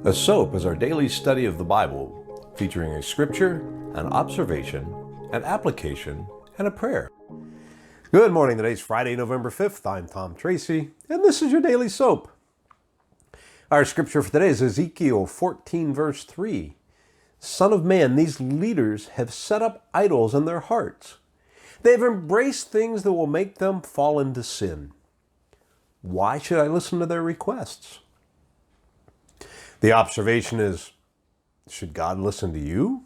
S.O.A.P is our daily study of the Bible, featuring a scripture, an observation, an application, and a prayer. Good morning. Today's Friday, November 5th. I'm Tom Tracy, and this is your daily S.O.A.P. Our scripture for today is Ezekiel 14, verse 3. Son of man, these leaders have set up idols in their hearts. They have embraced things that will make them fall into sin. Why should I listen to their requests? The observation is, should God listen to you?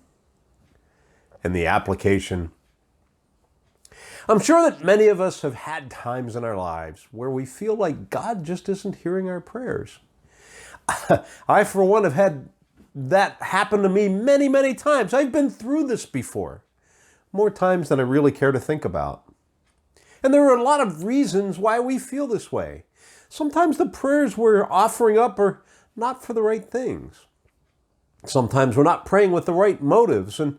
And the application, I'm sure that many of us have had times in our lives where we feel like God just isn't hearing our prayers. I, for one, have had that happen to me many, many times. I've been through this before, more times than I really care to think about. And there are a lot of reasons why we feel this way. Sometimes the prayers we're offering up are not for the right things. Sometimes we're not praying with the right motives, and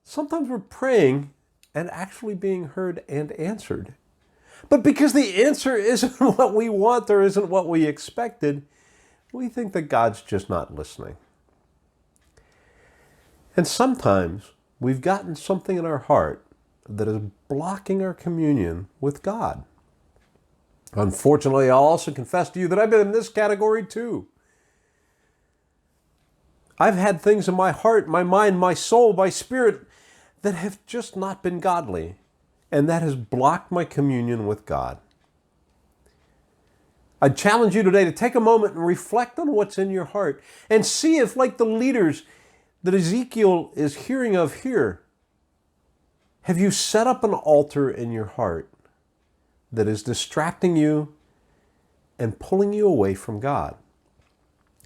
sometimes we're praying and actually being heard and answered. But because the answer isn't what we want or isn't what we expected, we think that God's just not listening. And sometimes we've gotten something in our heart that is blocking our communion with God. Unfortunately, I'll also confess to you that I've been in this category too. I've had things in my heart, my mind, my soul, my spirit that have just not been godly, and that has blocked my communion with God. I challenge you today to take a moment and reflect on what's in your heart and see if, like the leaders that Ezekiel is hearing of here, have you set up an altar in your heart that is distracting you and pulling you away from God?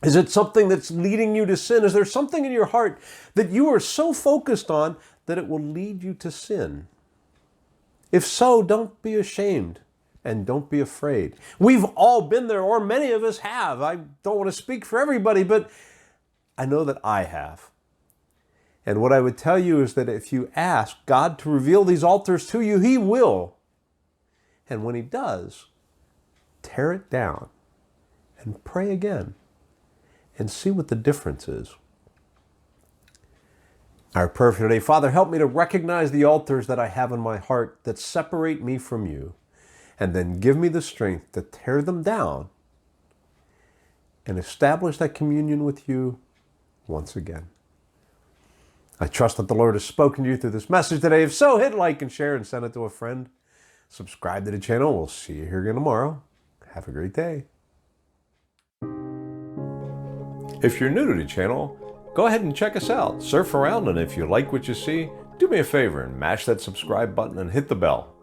Is it something that's leading you to sin? Is there something in your heart that you are so focused on that it will lead you to sin? If so, don't be ashamed and don't be afraid. We've all been there, or many of us have. I don't want to speak for everybody, but I know that I have. And what I would tell you is that if you ask God to reveal these altars to you, He will. And when He does, tear it down and pray again and see what the difference is. Our prayer for today: Father, help me to recognize the altars that I have in my heart that separate me from you, and then give me the strength to tear them down and establish that communion with you once again. I trust that the Lord has spoken to you through this message today. If so, hit like and share and send it to a friend. Subscribe to the channel. We'll see you here again tomorrow. Have a great day. If you're new to the channel, go ahead and check us out. Surf around, and if you like what you see, do me a favor and mash that subscribe button and hit the bell.